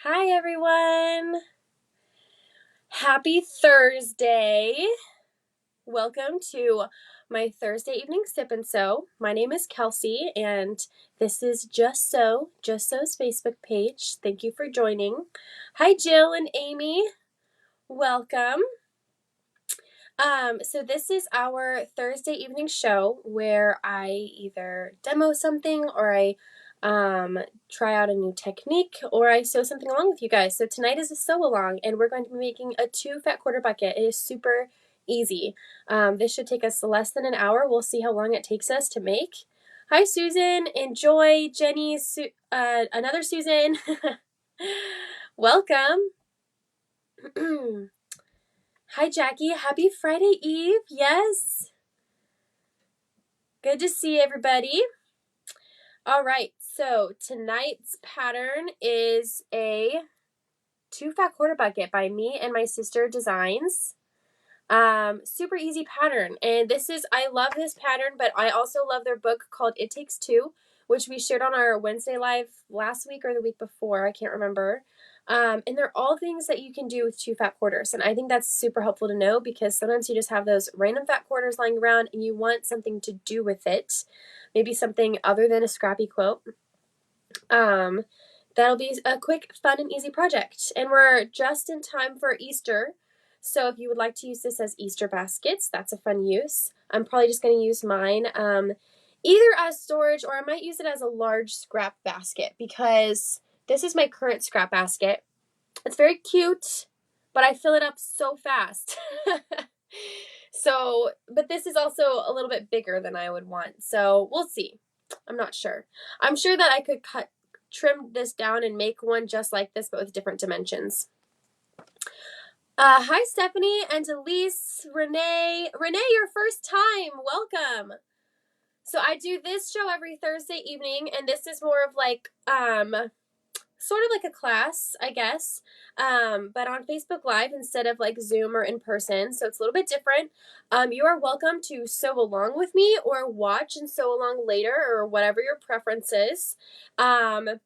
Hi, everyone. Happy Thursday. Welcome to my Thursday evening sip and sew. My name is Kelsey, and this is Just Sew's Facebook page. Thank you for joining. Hi, Jill and Amy. Welcome. So this is our Thursday evening show where I either demo something or I try out a new technique or I sew something along with you guys. So tonight is a sew along and we're going to be making a 2 fat quarter bucket. It is super easy. This should take us less than an hour. We'll see how long it takes us to make. Hi, Susan. Enjoy. Jenny, another Susan. Welcome. Hi, Jackie. Happy Friday Eve. Yes. Good to see everybody. All right. So tonight's pattern is a 2 fat quarter bucket by me and my sister Designs. Super easy pattern. And I love this pattern, but I also love their book called It Takes Two, which we shared on our Wednesday live last week or the week before. I can't remember. And they're all things that you can do with 2 fat quarters. And I think that's super helpful to know because sometimes you just have those random fat quarters lying around and you want something to do with it. Maybe something other than a scrappy quilt. That'll be a quick, fun, and easy project. And we're just in time for Easter. So if you would like to use this as Easter baskets, that's a fun use. I'm probably just going to use mine either as storage or I might use it as a large scrap basket because this is my current scrap basket. It's very cute, but I fill it up so fast. But this is also a little bit bigger than I would want. So we'll see. I'm not sure. I'm sure that I could trim this down and make one just like this, but with different dimensions. Hi, Stephanie and Elise, Renee. Renee, your first time. Welcome. So I do this show every Thursday evening, and this is more of like, sort of like a class, I guess, but on Facebook Live instead of like Zoom or in person, so it's a little bit different. You are welcome to sew along with me or watch and sew along later or whatever your preference is.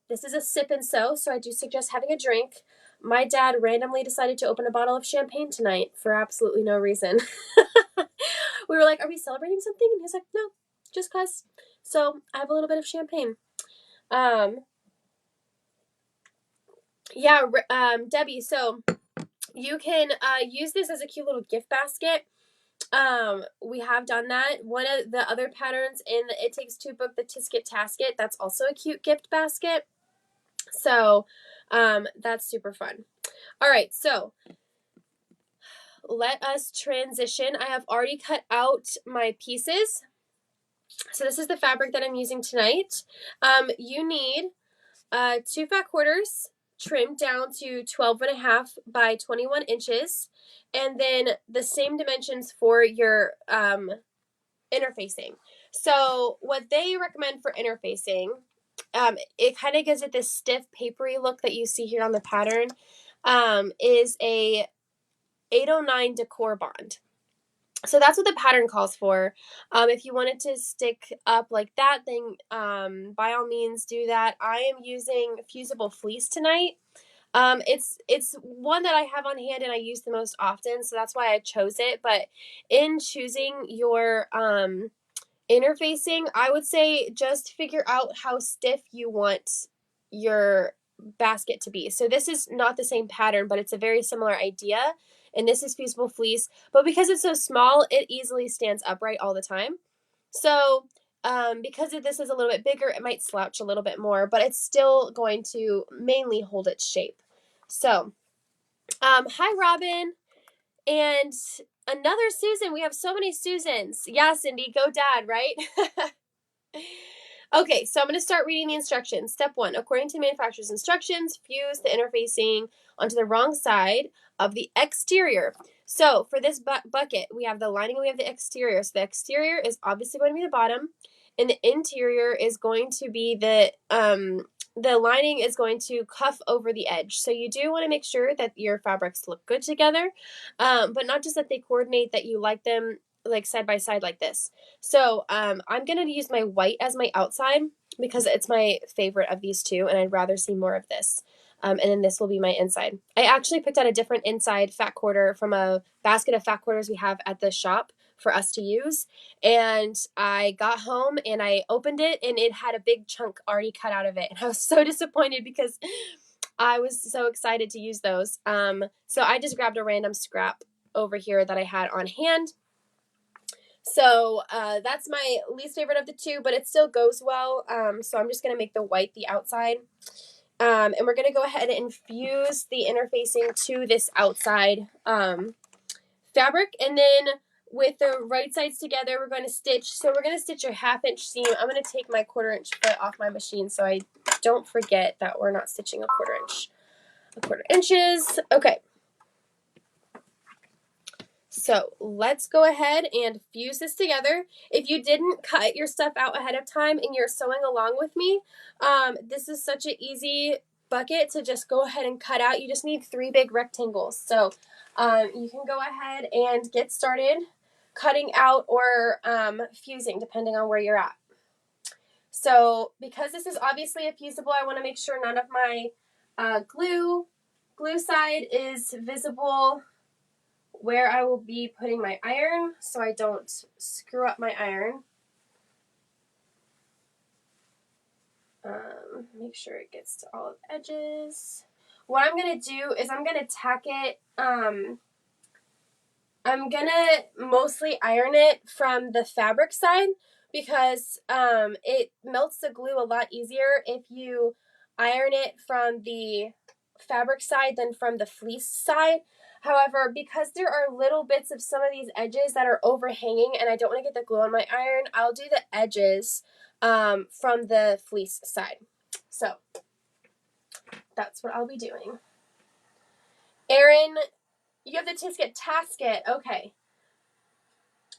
This is a sip and sew, so I do suggest having a drink. My dad randomly decided to open a bottle of champagne tonight for absolutely no reason. We were like, are we celebrating something? And he's like, no, just cause. So I have a little bit of champagne. Yeah, Debbie, so you can use this as a cute little gift basket. We have done that. One of the other patterns in the It Takes Two book, the Tisket Tasket, that's also a cute gift basket. So that's super fun. All right, so let us transition. I have already cut out my pieces. So this is the fabric that I'm using tonight. You need 2 fat quarters trimmed down to 12.5 by 21 inches, and then the same dimensions for your interfacing. So what they recommend for interfacing, it kind of gives it this stiff papery look that you see here on the pattern, is a 809 decor bond. So that's what the pattern calls for. If you wanted to stick up like that, then by all means do that. I am using fusible fleece tonight. It's one that I have on hand and I use the most often, so that's why I chose it. But in choosing your interfacing, I would say just figure out how stiff you want your basket to be. So this is not the same pattern, but it's a very similar idea. And this is fusible fleece, but because it's so small, it easily stands upright all the time. So because this is a little bit bigger, it might slouch a little bit more, but it's still going to mainly hold its shape. So, hi, Robin. And another Susan. We have so many Susans. Yeah, Cindy, go dad, right? Okay, so I'm going to start reading the instructions. Step 1. According to manufacturer's instructions, fuse the interfacing onto the wrong side of the exterior. So for this bucket, we have the lining and we have the exterior. So the exterior is obviously going to be the bottom, and the interior is going to be the lining is going to cuff over the edge. So you do want to make sure that your fabrics look good together, but not just that they coordinate, that you like them like side by side like this. So I'm going to use my white as my outside because it's my favorite of these two and I'd rather see more of this. And then this will be my inside. I actually picked out a different inside fat quarter from a basket of fat quarters we have at the shop for us to use. And I got home and I opened it and it had a big chunk already cut out of it. And I was so disappointed because I was so excited to use those. So I just grabbed a random scrap over here that I had on hand. So that's my least favorite of the two, but it still goes well. So I'm just going to make the white the outside. And we're going to go ahead and fuse the interfacing to this outside fabric. And then with the right sides together, we're going to stitch. So we're going to stitch a 1/2 inch seam. I'm going to take my 1/4 inch foot off my machine so I don't forget that we're not stitching a 1/4 inch. 1/4 inches. Okay. So let's go ahead and fuse this together. If you didn't cut your stuff out ahead of time and you're sewing along with me, this is such an easy bucket to just go ahead and cut out. You just need 3 big rectangles. So you can go ahead and get started cutting out or fusing depending on where you're at. So because this is obviously a fusible, I want to make sure none of my glue side is visible where I will be putting my iron so I don't screw up my iron. Make sure it gets to all of the edges. What I'm going to do is I'm going to tack it, I'm going to mostly iron it from the fabric side because it melts the glue a lot easier if you iron it from the fabric side than from the fleece side. However, because there are little bits of some of these edges that are overhanging and I don't want to get the glue on my iron, I'll do the edges from the fleece side. So that's what I'll be doing. Erin, you have the Tisket. Okay.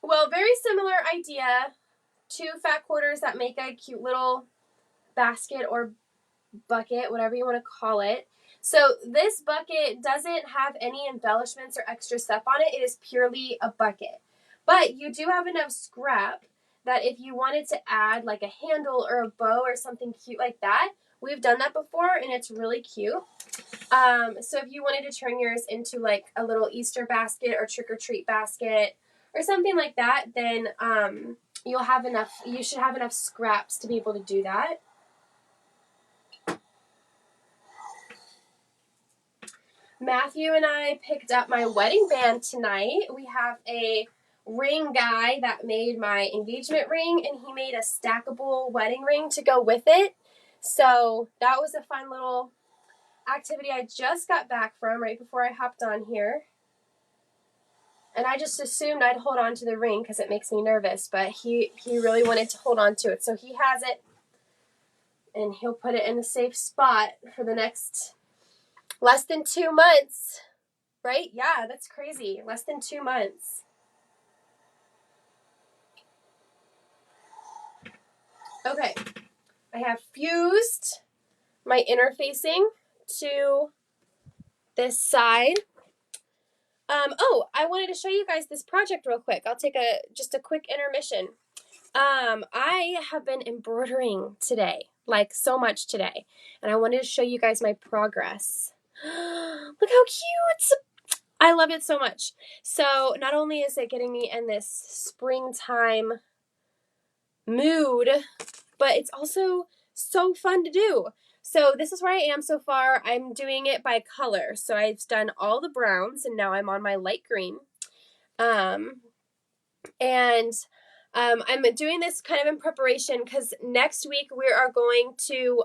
Well, very similar idea. 2 fat quarters that make a cute little basket or bucket, whatever you want to call it. So this bucket doesn't have any embellishments or extra stuff on it. It is purely a bucket. But you do have enough scrap that if you wanted to add like a handle or a bow or something cute like that, we've done that before and it's really cute. So if you wanted to turn yours into like a little Easter basket or trick-or-treat basket or something like that, then you should have enough scraps to be able to do that. Matthew and I picked up my wedding band tonight. We have a ring guy that made my engagement ring, and he made a stackable wedding ring to go with it. So that was a fun little activity I just got back from right before I hopped on here. And I just assumed I'd hold on to the ring because it makes me nervous, but he really wanted to hold on to it. So he has it, and he'll put it in a safe spot for the next less than 2 months, right? Yeah, that's crazy. Less than 2 months. Okay, I have fused my interfacing to this side. Oh, I wanted to show you guys this project real quick. I'll take just a quick intermission. I have been embroidering today, like so much today, and I wanted to show you guys my progress. Look how cute! I love it so much. So not only is it getting me in this springtime mood, but it's also so fun to do. So this is where I am so far. I'm doing it by color. So I've done all the browns and now I'm on my light green. I'm doing this kind of in preparation because next week we are going to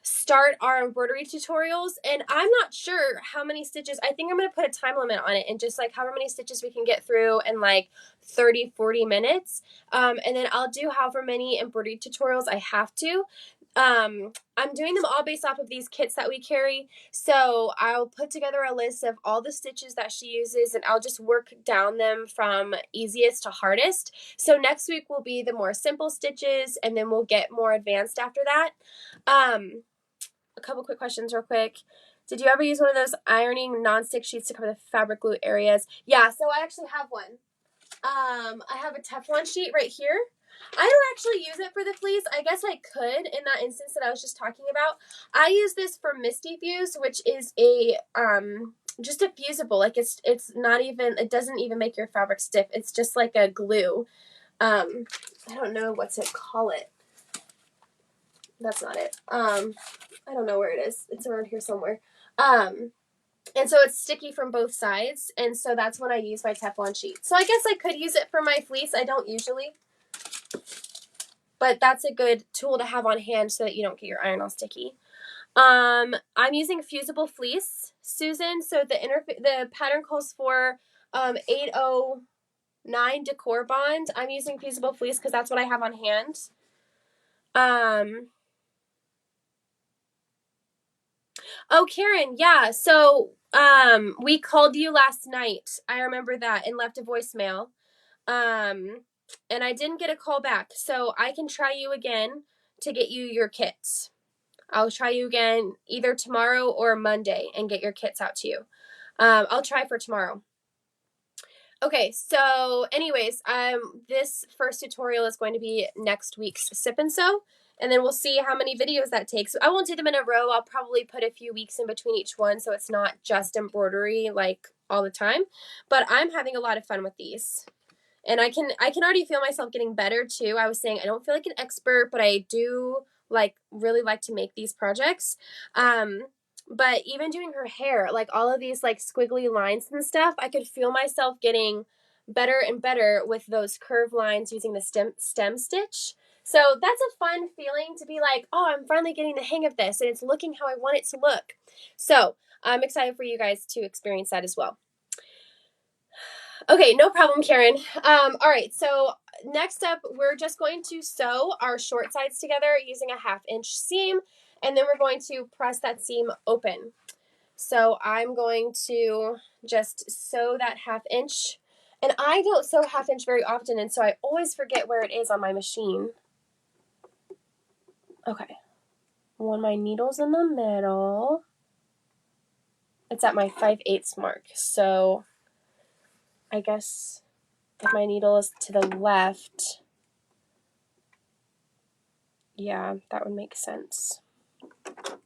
start our embroidery tutorials, and I'm not sure how many stitches. I think I'm going to put a time limit on it and just like however many stitches we can get through in like 30-40 minutes, and then I'll do however many embroidery tutorials I have to. I'm doing them all based off of these kits that we carry, so I'll put together a list of all the stitches that she uses and I'll just work down them from easiest to hardest. So next week will be the more simple stitches and then we'll get more advanced after that. A couple quick questions real quick. Did you ever use one of those ironing non-stick sheets to cover the fabric glue areas? Yeah, so I actually have one. I have a Teflon sheet right here. I don't actually use it for the fleece. I guess I could in that instance that I was just talking about. I use this for Misty Fuse, which is a just a fusible. Like it's not even, it doesn't even make your fabric stiff. It's just like a glue. I don't know what's it call it. That's not it. I don't know where it is. It's around here somewhere. And so it's sticky from both sides, and so that's when I use my Teflon sheet. So I guess I could use it for my fleece. I don't usually, but that's a good tool to have on hand so that you don't get your iron all sticky. I'm using fusible fleece, Susan. So the pattern calls for 809 Decor Bond. I'm using fusible fleece because that's what I have on hand. Oh, Karen, yeah. So we called you last night. I remember that, and left a voicemail. And I didn't get a call back. So I can try you again to get you your kits. I'll try you again either tomorrow or Monday and get your kits out to you. I'll try for tomorrow. Okay, so anyways, this first tutorial is going to be next week's Sip and Sew, and then we'll see how many videos that takes. I won't do them in a row. I'll probably put a few weeks in between each one so it's not just embroidery like all the time. But I'm having a lot of fun with these. And I can already feel myself getting better too. I was saying I don't feel like an expert, but I do really like to make these projects. But even doing her hair, like all of these like squiggly lines and stuff, I could feel myself getting better and better with those curved lines using the stem stitch. So that's a fun feeling to be like, oh, I'm finally getting the hang of this and it's looking how I want it to look. So I'm excited for you guys to experience that as well. Okay, no problem, Karen. All right, so next up, we're just going to sew our short sides together using a 1/2 inch seam, and then we're going to press that seam open. So I'm going to just sew that 1/2 inch, and I don't sew 1/2 inch very often, and so I always forget where it is on my machine. Okay, when my needle's in the middle, it's at my 5/8 mark, so I guess if my needle is to the left, yeah, that would make sense. I'm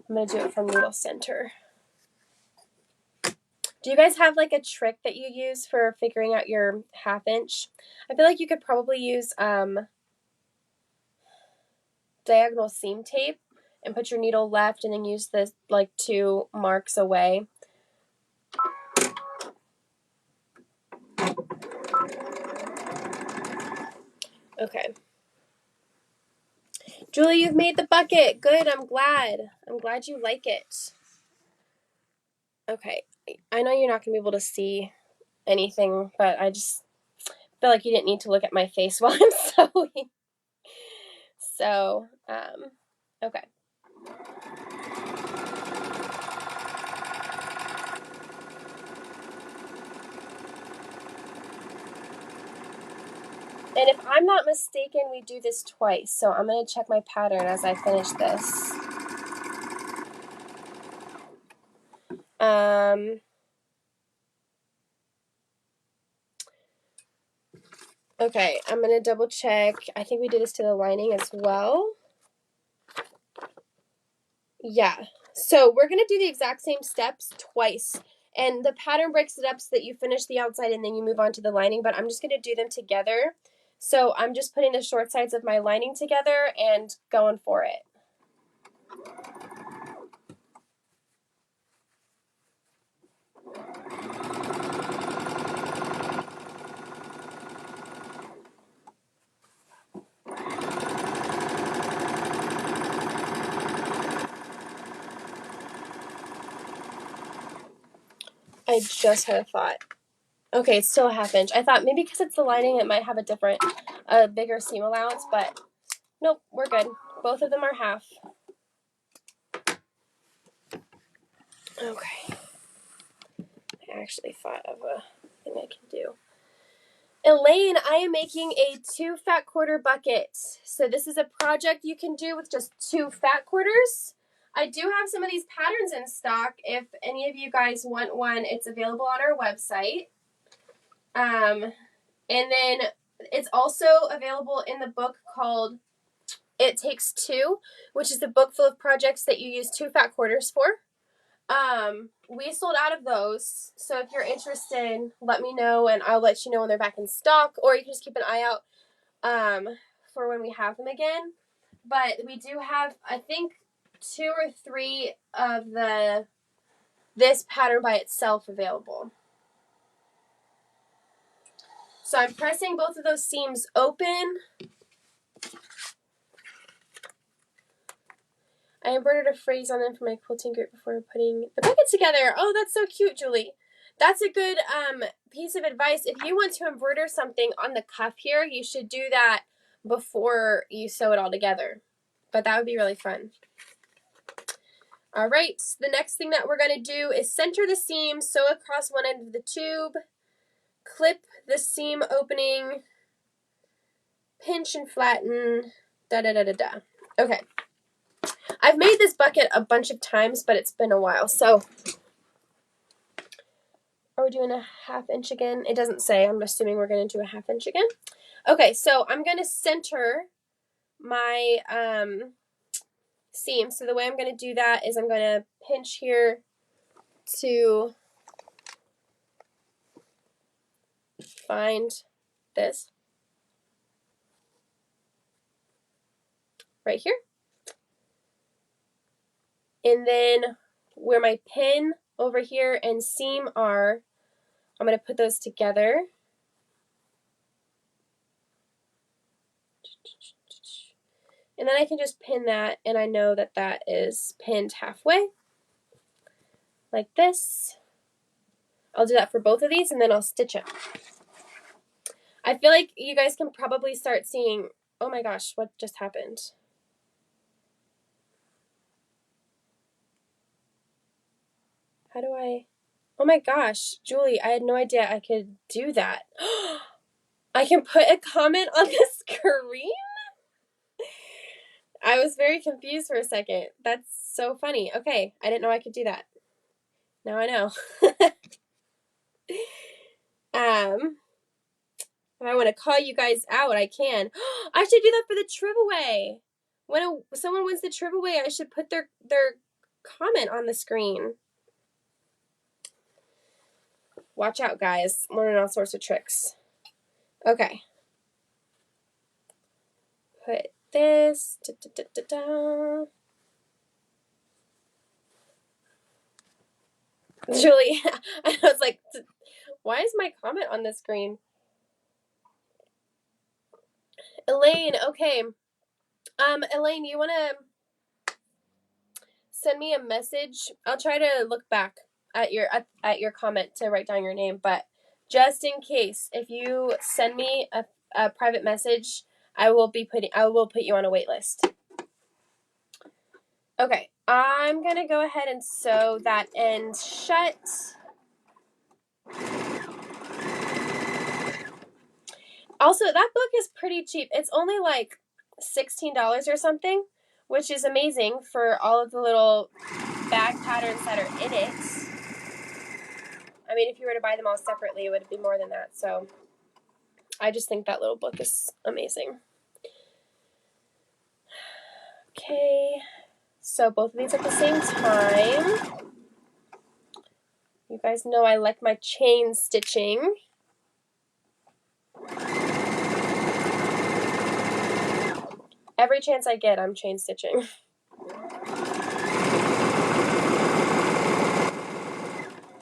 going to do it from needle center. Do you guys have like a trick that you use for figuring out your 1/2 inch? I feel like you could probably use diagonal seam tape and put your needle left and then use the like 2 marks away. Okay. Julie, you've made the bucket. Good, I'm glad. I'm glad you like it. Okay. I know you're not going to be able to see anything, but I just feel like you didn't need to look at my face while I'm sewing. So, okay. And if I'm not mistaken, we do this twice. So I'm going to check my pattern as I finish this. Okay, I'm going to double check. I think we did this to the lining as well. Yeah. So we're going to do the exact same steps twice. And the pattern breaks it up so that you finish the outside and then you move on to the lining. But I'm just going to do them together. So I'm just putting the short sides of my lining together and going for it. I just had a thought. Okay, it's still a 1/2 inch. I thought maybe because it's the lining, it might have a different, bigger seam allowance, but nope, we're good. Both of them are 1/2. Okay. I actually thought of a thing I can do. Elaine, I am making a 2 fat quarter bucket. So this is a project you can do with just 2 fat quarters. I do have some of these patterns in stock. If any of you guys want one, it's available on our website. And then It's also available in the book called It Takes Two, which is a book full of projects that you use 2 fat quarters for. We sold out of those, so if you're interested, let me know and I'll let you know when they're back in stock, or you can just keep an eye out for when we have them again. But we do have, I think, 2 or 3 of this pattern by itself available. So I'm pressing both of those seams open. I embroidered a phrase on them for my quilting group before putting the bucket together. Oh, that's so cute, Julie. That's a good piece of advice. If you want to embroider something on the cuff here, you should do that before you sew it all together. But that would be really fun. All right, the next thing that we're going to do is center the seam, sew across one end of the tube, clip the seam opening, pinch and flatten, da-da-da-da-da. Okay. I've made this bucket a bunch of times, but it's been a while, so are we doing a 1/2 inch again? It doesn't say. I'm assuming we're going to do a 1/2 inch again. Okay, so I'm going to center my seam. So the way I'm going to do that is I'm going to pinch here to find this right here. And then where my pin over here and seam are, I'm going to put those together. And then I can just pin that, and I know that that is pinned halfway, like this. I'll do that for both of these, and then I'll stitch it. I feel like you guys can probably start seeing, oh my gosh, what just happened? How do I, oh my gosh, Julie, I had no idea I could do that. I can put a comment on the screen? I was very confused for a second. That's so funny. Okay, I didn't know I could do that. Now I know. If I want to call you guys out, I can. I should do that for the Triveaway. When someone wins the Triveaway, I should put their comment on the screen. Watch out, guys. I'm learning all sorts of tricks. Okay. Put this. Da, da, da, da, da. Julie, I was like, why is my comment on the screen? Elaine, okay. Elaine, you want to send me a message? I'll try to look back at your comment to write down your name, but just in case, if you send me a private message, I will put you on a wait list. Okay, I'm gonna go ahead and sew that end shut. Also, that book is pretty cheap. It's only like $16 or something, which is amazing for all of the little bag patterns that are in it. I mean, if you were to buy them all separately, it would be more than that. So I just think that little book is amazing. Okay, so both of these at the same time. You guys know I like my chain stitching. Every chance I get, I'm chain stitching.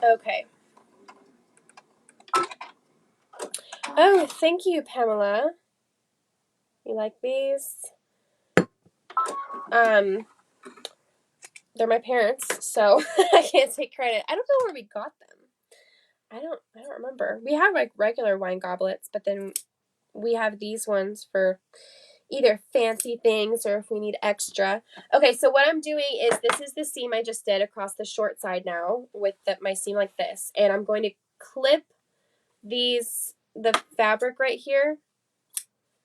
Okay. Oh, thank you, Pamela. You like these? They're my parents, so I can't take credit. I don't know where we got them. I don't remember. We have like regular wine goblets, but then we have these ones for either fancy things or if we need extra. Okay, so what I'm doing is this is the seam I just did across the short side now with my seam like this, and I'm going to clip the fabric right here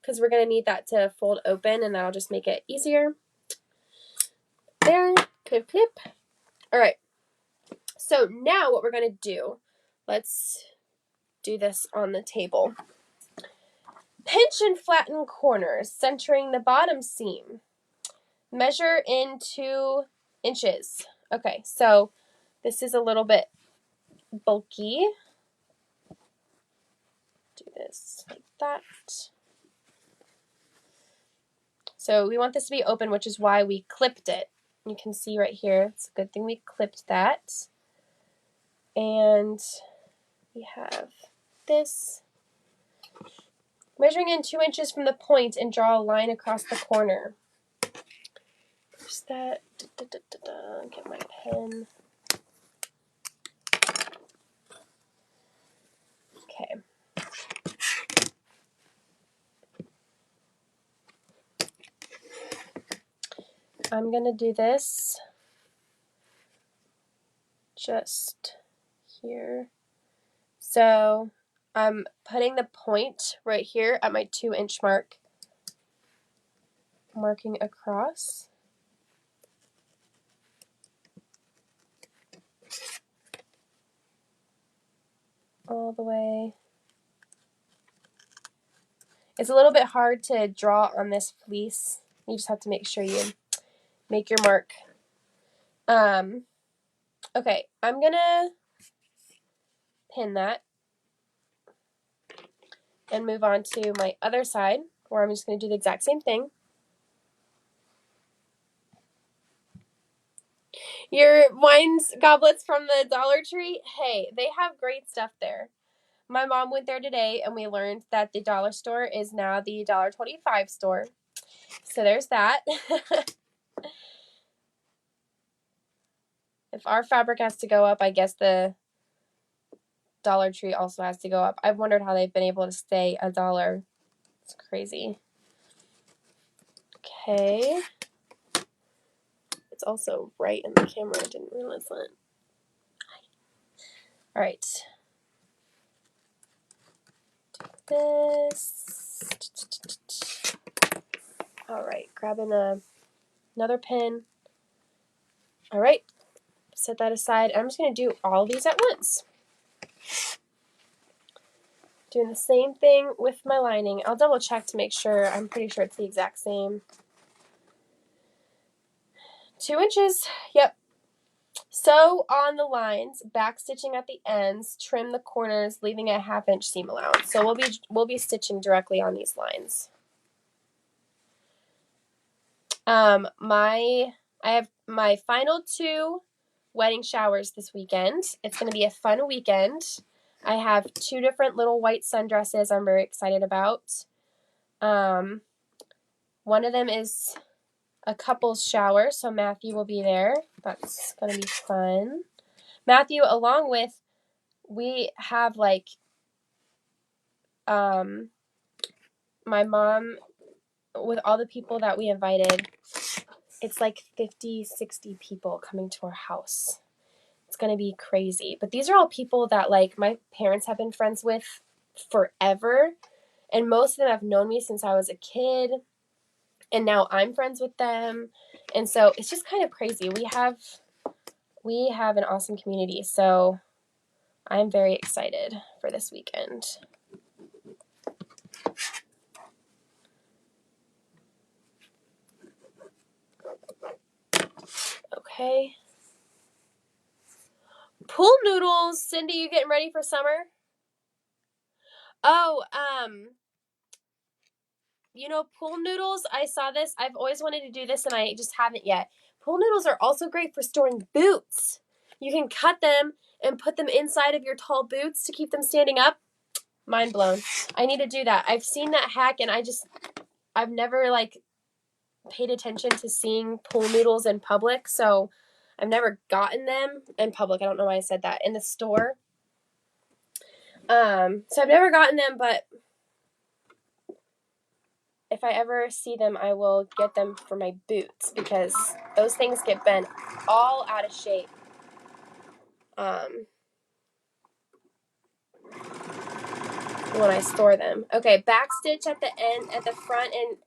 because we're going to need that to fold open, and that'll just make it easier. There, clip, clip. All right, so now what we're going to do, let's do this on the table. Pinch and flatten corners, centering the bottom seam. Measure in 2 inches. Okay, so this is a little bit bulky. Do this like that. So we want this to be open, which is why we clipped it. You can see right here, it's a good thing we clipped that. And we have this. Measuring in 2 inches from the point and draw a line across the corner. There's that. Get my pen. Okay. I'm going to do this just here. So I'm putting the point right here at my 2-inch mark, marking across. All the way. It's a little bit hard to draw on this fleece. You just have to make sure you make your mark. Okay, I'm gonna pin that and move on to my other side, where I'm just gonna do the exact same thing. Your wines goblets from the Dollar Tree, hey, they have great stuff there. My mom went there today and we learned that the dollar store is now the $1.25 store. So there's that. If our fabric has to go up, I guess the Dollar Tree also has to go up. I've wondered how they've been able to stay $1. It's crazy. Okay. It's also right in the camera. I didn't realize that. All right. This. All right. Grabbing another pin. All right. Set that aside. I'm just going to do all of these at once. Doing the same thing with my lining. I'll double check to make sure. I'm pretty sure it's the exact same. 2 inches. Yep. Sew on the lines, back stitching at the ends, trim the corners, leaving a 1/2 inch seam allowance. So we'll be stitching directly on these lines. I have my final 2 wedding showers this weekend. It's going to be a fun weekend. I have 2 different little white sundresses I'm very excited about. One of them is a couple's shower, so Matthew will be there. That's going to be fun. Matthew, along with, we have like, my mom, with all the people that we invited, it's like 50, 60 people coming to our house. It's going to be crazy. But these are all people that like my parents have been friends with forever. And most of them have known me since I was a kid. And now I'm friends with them. And so it's just kind of crazy. We have an awesome community. So I'm very excited for this weekend. Okay. Pool noodles. Cindy, you getting ready for summer? Oh, you know, pool noodles, I saw this. I've always wanted to do this and I just haven't yet. Pool noodles are also great for storing boots. You can cut them and put them inside of your tall boots to keep them standing up. Mind blown. I need to do that. I've seen that hack and I've never like paid attention to seeing pool noodles in public, so I've never gotten them in public. I don't know why I said that. In the store. So I've never gotten them, but if I ever see them, I will get them for my boots because those things get bent all out of shape. When I store them. Okay, back stitch at the end, at the front and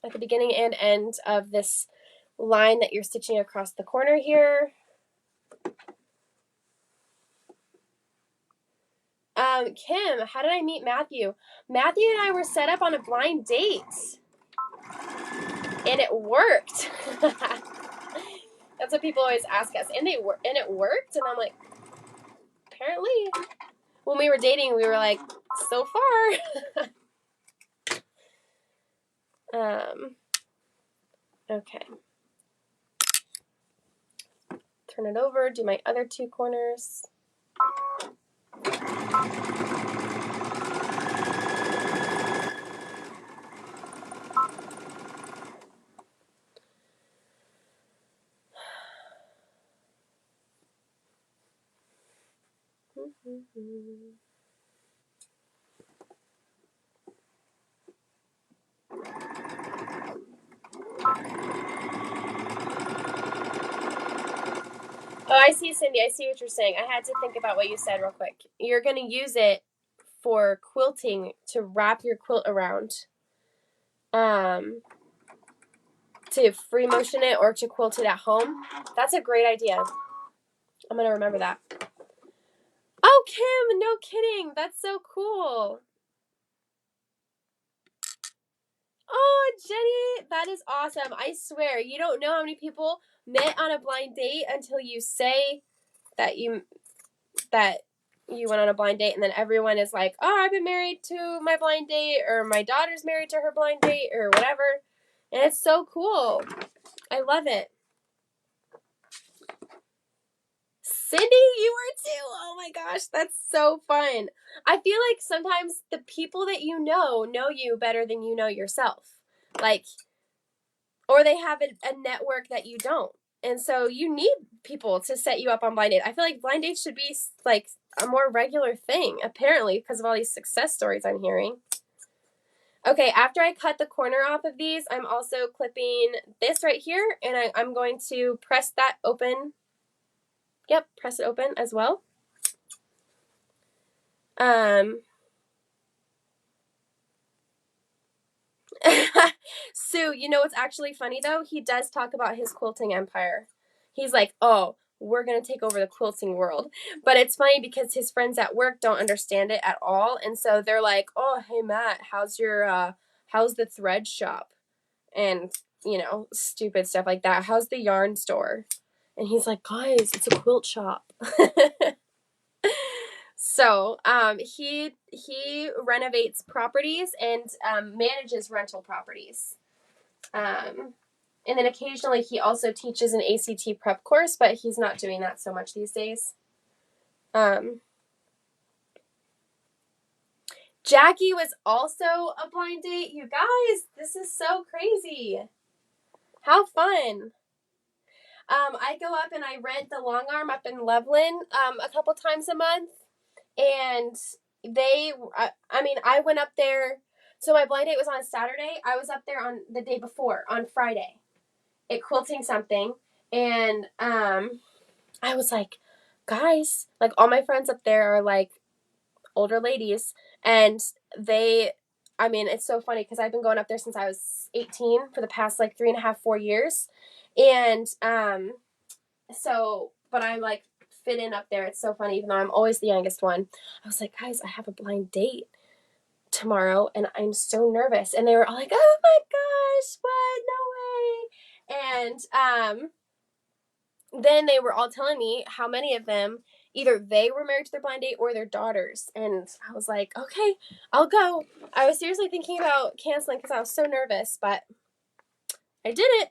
at the beginning and end of this line that you're stitching across the corner here. Kim, how did I meet Matthew? Matthew and I were set up on a blind date. And it worked. That's what people always ask us. And it worked. And I'm like, apparently. When we were dating, we were like, so far. Okay. Turn it over, do my other two corners. Oh, I see, Cindy. I see what you're saying. I had to think about what you said real quick. You're going to use it for quilting to wrap your quilt around. To free motion it or to quilt it at home. That's a great idea. I'm going to remember that. Oh, Kim, no kidding. That's so cool. Oh, Jenny, that is awesome. I swear, you don't know how many people met on a blind date until you say that you went on a blind date, and then everyone is like, oh, I've been married to my blind date, or my daughter's married to her blind date, or whatever. And it's so cool. I love it. Cindy, you were too. Oh my gosh, that's so fun. I feel like sometimes the people that you know you better than you know yourself. Like, or they have a network that you don't. And so you need people to set you up on blind date. I feel like blind dates should be like a more regular thing, apparently, because of all these success stories I'm hearing. Okay, after I cut the corner off of these, I'm also clipping this right here, and I'm going to press that open. Yep, press it open as well. Sue, you know what's actually funny though? He does talk about his quilting empire. He's like, oh, we're going to take over the quilting world. But it's funny because his friends at work don't understand it at all. And so they're like, oh, hey, Matt, how's the thread shop? And, you know, stupid stuff like that. How's the yarn store? And he's like, guys, it's a quilt shop. So he renovates properties and manages rental properties. And then occasionally he also teaches an ACT prep course, but he's not doing that so much these days. Jackie was also a blind date. You guys, this is so crazy. How fun. I go up and I rent the Long Arm up in Loveland a couple times a month. And I went up there. So my blind date was on a Saturday. I was up there on the day before, on Friday, quilting something. And I was like, guys, like all my friends up there are like older ladies. And it's so funny because I've been going up there since I was 18 for the past like 3.5, 4 years. And but I'm like fit in up there. It's so funny, even though I'm always the youngest one. I was like, guys, I have a blind date tomorrow and I'm so nervous. And they were all like, oh my gosh, what? No way. And then they were all telling me how many of them either they were married to their blind date or their daughters. And I was like, okay, I'll go. I was seriously thinking about canceling because I was so nervous, but I did it.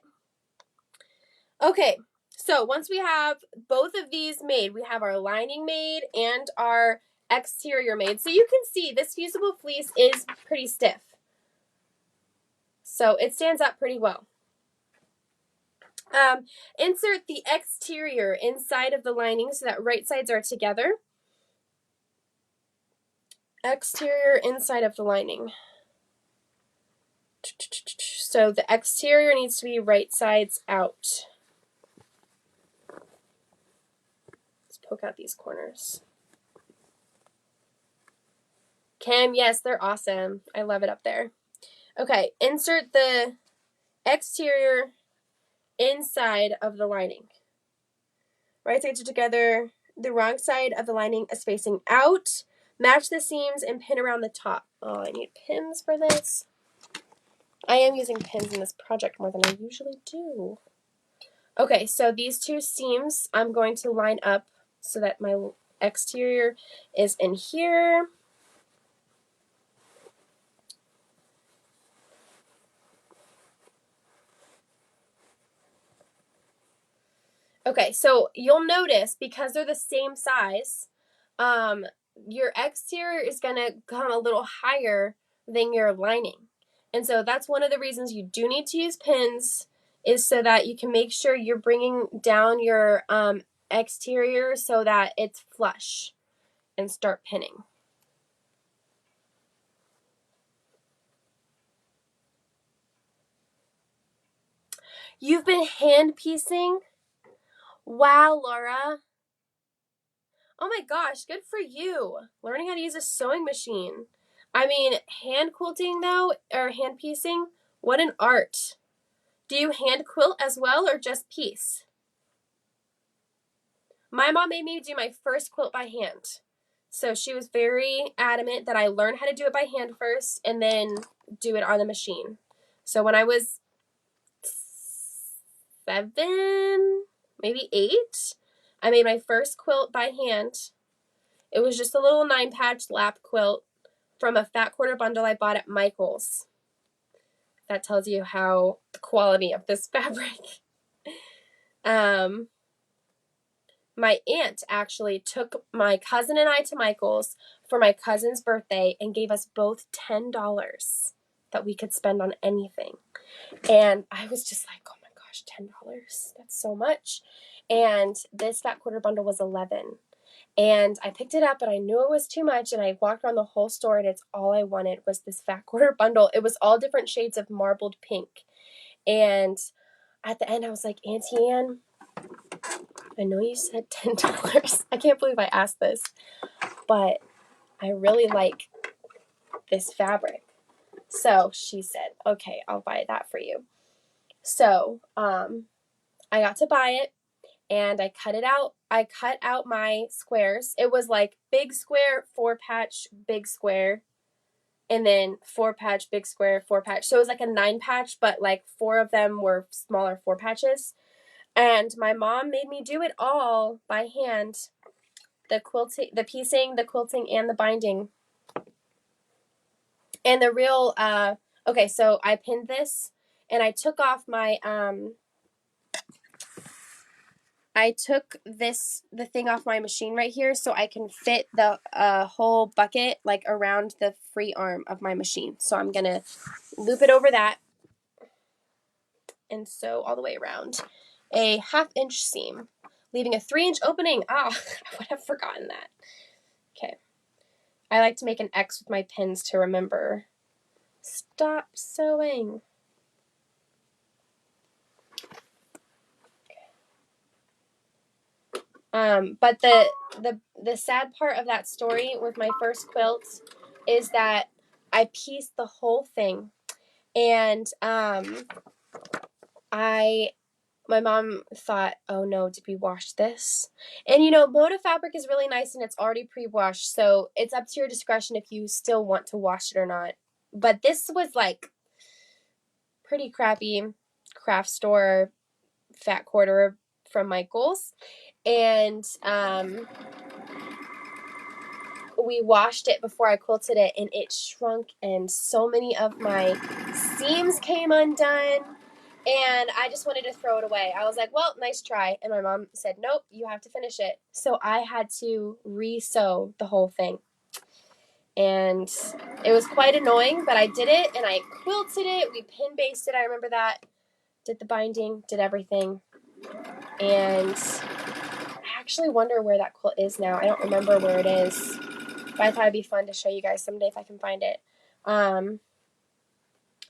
Okay, so once we have both of these made, we have our lining made and our exterior made. So you can see this fusible fleece is pretty stiff. So it stands up pretty well. Insert the exterior inside of the lining so that right sides are together. Exterior inside of the lining. So the exterior needs to be right sides out. Let's poke out these corners. Kim, yes, they're awesome. I love it up there. Okay, insert the exterior inside of the lining. Right sides are together. The wrong side of the lining is facing out. Match the seams and pin around the top. Oh, I need pins for this. I am using pins in this project more than I usually do. Okay, so these two seams I'm going to line up so that my exterior is in here. Okay, so you'll notice because they're the same size, your exterior is going to come a little higher than your lining. And so that's one of the reasons you do need to use pins, is so that you can make sure you're bringing down your exterior so that it's flush, and start pinning. You've been hand piecing? Wow, Laura. Oh my gosh, good for you. Learning how to use a sewing machine. I mean, hand quilting though, or hand piecing, what an art. Do you hand quilt as well or just piece? My mom made me do my first quilt by hand. So she was very adamant that I learn how to do it by hand first and then do it on the machine. So when I was 7, maybe 8, I made my first quilt by hand. It was just a little 9-patch lap quilt from a fat quarter bundle I bought at Michael's. That tells you how the quality of this fabric. My aunt actually took my cousin and I to Michael's for my cousin's birthday and gave us both $10 that we could spend on anything. And I was just like, oh my gosh, $10? That's so much. And this fat quarter bundle was $11. And I picked it up, and I knew it was too much, and I walked around the whole store, and it's all I wanted was this fat quarter bundle. It was all different shades of marbled pink. And at the end, I was like, Auntie Anne, I know you said $10. I can't believe I asked this, but I really like this fabric. So she said, okay, I'll buy that for you. So I got to buy it, and I cut it out. I cut out my squares. It was like big square, 4-patch, big square, and then 4-patch, big square, 4-patch. So it was like a 9-patch, but like 4 of them were smaller 4-patches. And my mom made me do it all by hand. The quilting, the piecing, the quilting, and the binding. And the real, okay, so I pinned this, and I took off my, I took the thing off my machine right here so I can fit the whole bucket like around the free arm of my machine. So I'm going to loop it over that and sew all the way around a 1/2-inch seam, leaving a 3-inch opening. Ah, I would have forgotten that. Okay. I like to make an X with my pins to remember. Stop sewing. But the sad part of that story with my first quilt is that I pieced the whole thing, and my mom thought, oh no, did we wash this? And you know, Moda fabric is really nice and it's already pre-washed, so it's up to your discretion if you still want to wash it or not. But this was like pretty crappy craft store fat quarter from Michael's, and we washed it before I quilted it, and it shrunk, and so many of my seams came undone, and I just wanted to throw it away. I was like, well, nice try. And my mom said, nope, you have to finish it. So I had to re-sew the whole thing. And it was quite annoying, but I did it, and I quilted it. We pin basted, I remember that. Did the binding, did everything. And I actually wonder where that quilt is now. I don't remember where it is. But I thought it'd be fun to show you guys someday if I can find it. And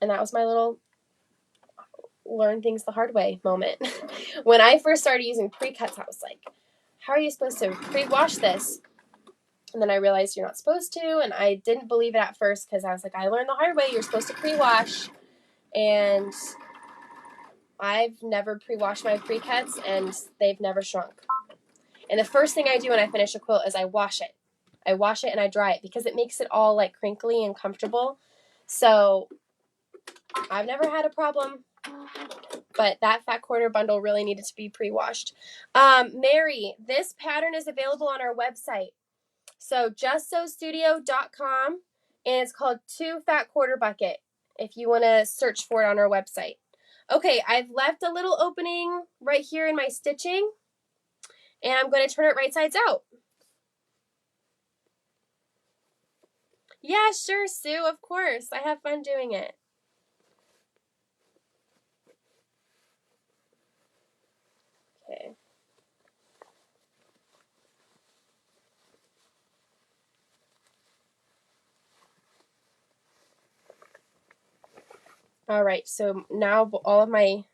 that was my little learn things the hard way moment. When I first started using pre-cuts, I was like, how are you supposed to pre-wash this? And then I realized you're not supposed to, and I didn't believe it at first because I was like, I learned the hard way. You're supposed to pre-wash. And I've never pre-washed my pre-cuts, and they've never shrunk. And the first thing I do when I finish a quilt is I wash it. I wash it and I dry it because it makes it all like crinkly and comfortable. So I've never had a problem, but that fat quarter bundle really needed to be pre-washed. Mary, this pattern is available on our website. So justsewstudio.com, and it's called 2 Fat Quarter Bucket if you want to search for it on our website. Okay, I've left a little opening right here in my stitching, and I'm going to turn it right sides out. Yeah, sure, Sue, of course. I have fun doing it. Okay. All right, so now all of my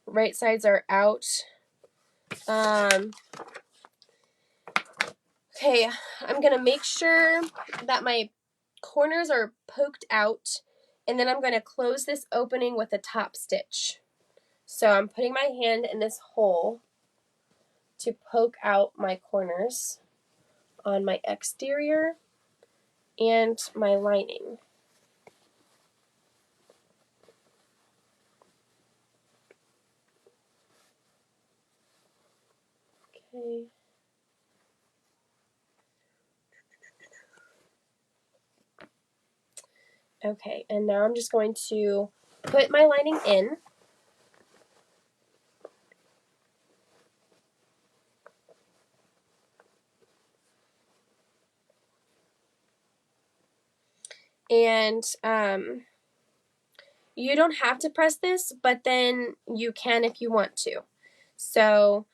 right sides are out. Okay, I'm going to make sure that my corners are poked out, and then I'm going to close this opening with a top stitch. So I'm putting my hand in this hole to poke out my corners on my exterior and my lining. Okay. Okay, and now I'm just going to put my lining in. And you don't have to press this, but then you can if you want to. So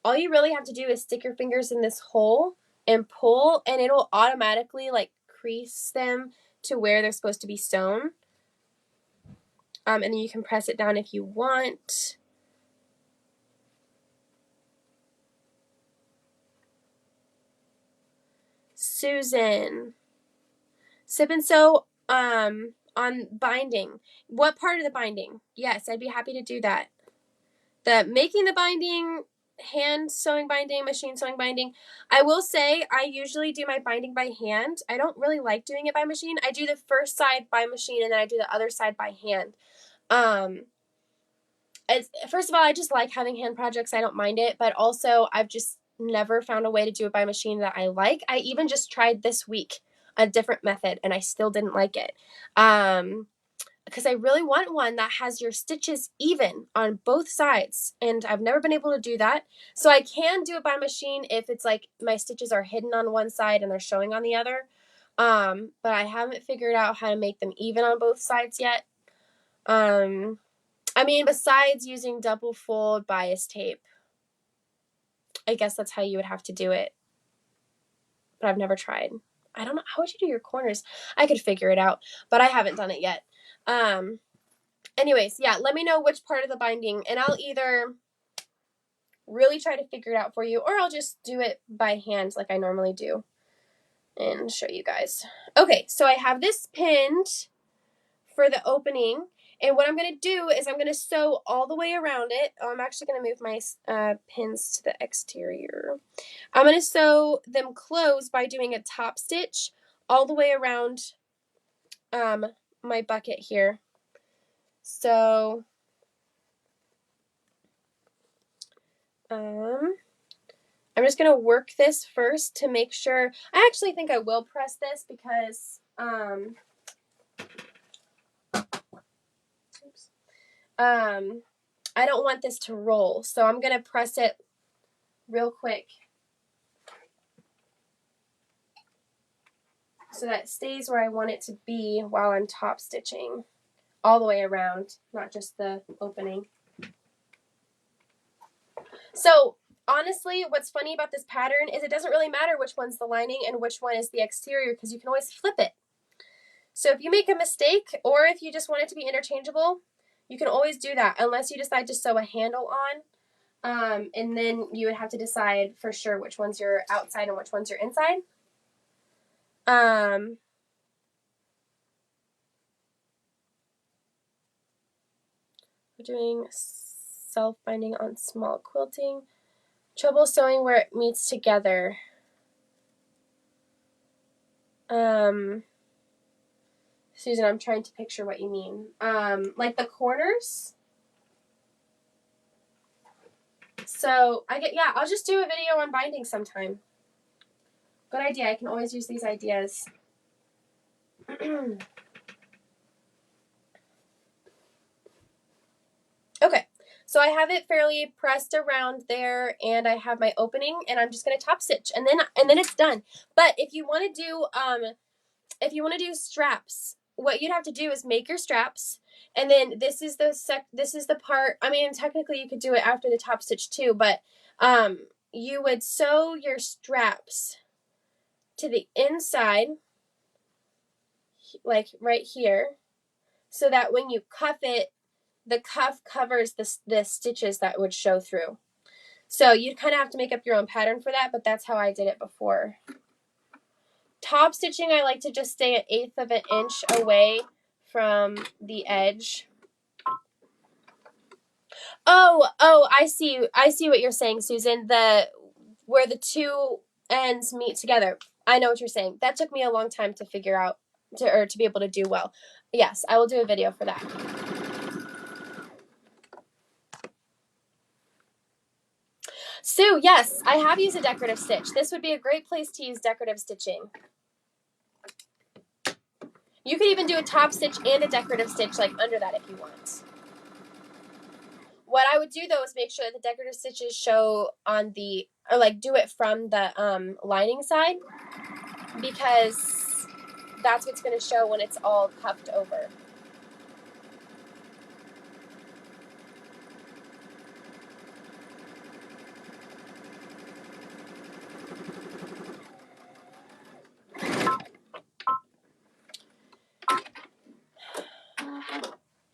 all you really have to do is stick your fingers in this hole and pull, and it'll automatically like crease them to where they're supposed to be sewn. And then you can press it down if you want. Susan, Sip and Sew on binding. What part of the binding? Yes, I'd be happy to do that. The making the binding, hand sewing binding, machine sewing binding. I will say I usually do my binding by hand. I don't really like doing it by machine. I do the first side by machine and then I do the other side by hand. First of all, I just like having hand projects. I don't mind it, but also I've just never found a way to do it by machine that I like. I even just tried this week a different method and I still didn't like it. Because I really want one that has your stitches even on both sides, and I've never been able to do that. So I can do it by machine if it's like my stitches are hidden on one side and they're showing on the other. But I haven't figured out how to make them even on both sides yet. I mean, besides using double fold bias tape, I guess that's how you would have to do it. But I've never tried. I don't know. How would you do your corners? I could figure it out, but I haven't done it yet. Anyways, yeah, let me know which part of the binding, and I'll either really try to figure it out for you, or I'll just do it by hand like I normally do and show you guys. Okay, so I have this pinned for the opening, and what I'm going to do is I'm going to sew all the way around it. Oh, I'm actually going to move my pins to the exterior. I'm going to sew them closed by doing a top stitch all the way around my bucket here. So I'm just going to work this first to make sure. I actually think I will press this because I don't want this to roll. So I'm going to press it real quick so that it stays where I want it to be while I'm top stitching all the way around, not just the opening. So honestly, what's funny about this pattern is it doesn't really matter which one's the lining and which one is the exterior because you can always flip it. So if you make a mistake or if you just want it to be interchangeable, you can always do that unless you decide to sew a handle on. And then you would have to decide for sure which one's your outside and which one's your inside. We're doing self-binding on small quilting. Trouble sewing where it meets together. Susan, I'm trying to picture what you mean. Like the corners. So I'll just do a video on binding sometime. Good idea. I can always use these ideas. Okay, so I have it fairly pressed around there, and I have my opening, and I'm just gonna top stitch, and then it's done. But if you want to do straps, what you'd have to do is make your straps, and then this is the part. I mean, technically you could do it after the top stitch too, but you would sew your straps to the inside, like right here, so that when you cuff it, the cuff covers the stitches that would show through. So you'd kind of have to make up your own pattern for that, but that's how I did it before. Top stitching, I like to just stay an 1/8 of an inch away from the edge. Oh, I see what you're saying, Susan. Where the two ends meet together. I know what you're saying. That took me a long time to figure out to be able to do well. Yes, I will do a video for that. Sue, yes, I have used a decorative stitch. This would be a great place to use decorative stitching. You could even do a top stitch and a decorative stitch like under that if you want. What I would do though is make sure that the decorative stitches show on the, or like do it from the lining side, because that's what's going to show when it's all cuffed over.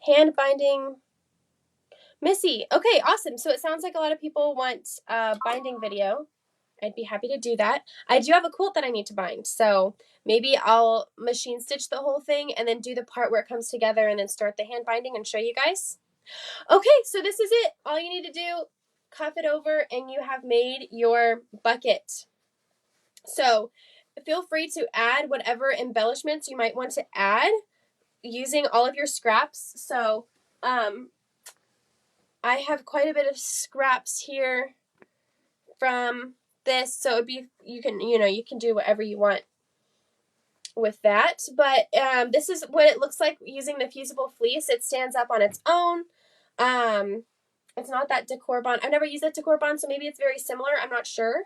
Hand binding. Missy. Okay, awesome. So it sounds like a lot of people want a binding video. I'd be happy to do that. I do have a quilt that I need to bind, so maybe I'll machine stitch the whole thing and then do the part where it comes together and then start the hand binding and show you guys. Okay, so this is it. All you need to do, cuff it over, and you have made your bucket. So feel free to add whatever embellishments you might want to add using all of your scraps. So I have quite a bit of scraps here from this, so it'd be, you can do whatever you want with that. But this is what it looks like using the fusible fleece. It stands up on its own. It's not that decor bond. I've never used that decor bond, so maybe it's very similar. I'm not sure,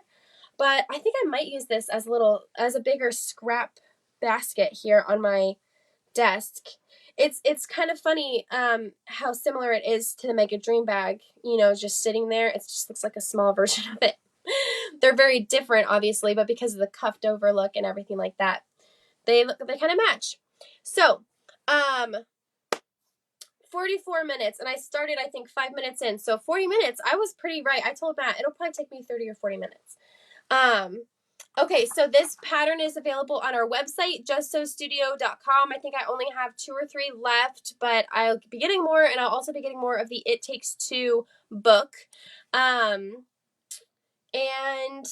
but I think I might use this as a bigger scrap basket here on my desk. It's kind of funny how similar it is to the Make a Dream bag, just sitting there. It just looks like a small version of it. They're very different, obviously, but because of the cuffed over look and everything like that, they kind of match. So 44 minutes, and I started, I think, 5 minutes in. So 40 minutes, I was pretty right. I told Matt it'll probably take me 30 or 40 minutes. Okay, so this pattern is available on our website, justsewstudio.com. I think I only have 2 or 3 left, but I'll be getting more, and I'll also be getting more of the It Takes Two book. And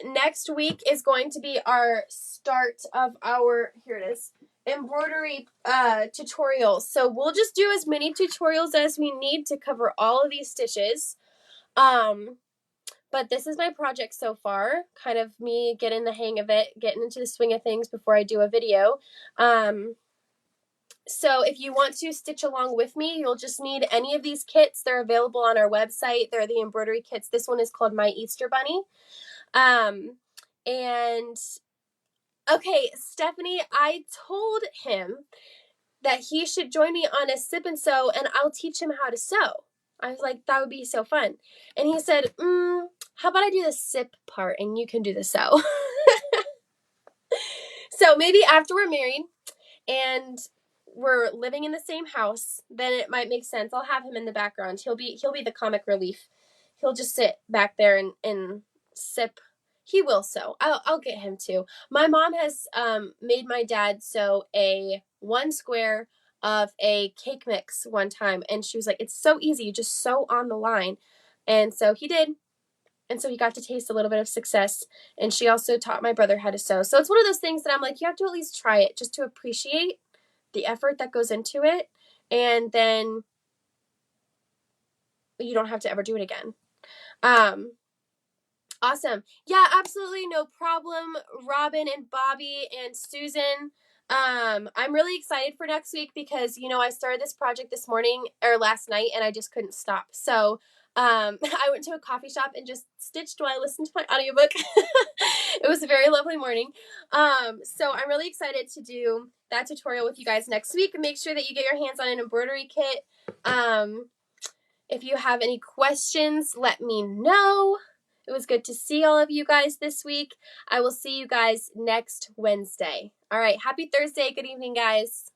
next week is going to be our start of our, here it is, embroidery tutorials. So we'll just do as many tutorials as we need to cover all of these stitches. But this is my project so far, kind of me getting the hang of it, getting into the swing of things before I do a video. So if you want to stitch along with me, you'll just need any of these kits. They're available on our website. They're the embroidery kits. This one is called My Easter Bunny. And okay, Stephanie, I told him that he should join me on a sip and sew, and I'll teach him how to sew. I was like, that would be so fun. And he said, how about I do the sip part and you can do the sew? So maybe after we're married and we're living in the same house, then it might make sense. I'll have him in the background. He'll be the comic relief. He'll just sit back there and sip. He will sew. I'll get him too. My mom has made my dad sew a 1 square of a cake mix one time, and she was like, it's so easy, you just sew on the line. And so he did. And so he got to taste a little bit of success. And she also taught my brother how to sew. So it's one of those things that I'm like, you have to at least try it just to appreciate the effort that goes into it. And then you don't have to ever do it again. Awesome. Yeah, absolutely no problem, Robin and Bobby and Susan. I'm really excited for next week because, you know, I started this project this morning or last night and I just couldn't stop. So I went to a coffee shop and just stitched while I listened to my audiobook. It was a very lovely morning. So I'm really excited to do that tutorial with you guys next week. Make sure that you get your hands on an embroidery kit. If you have any questions, let me know. It was good to see all of you guys this week. I will see you guys next Wednesday. All right. Happy Thursday. Good evening, guys.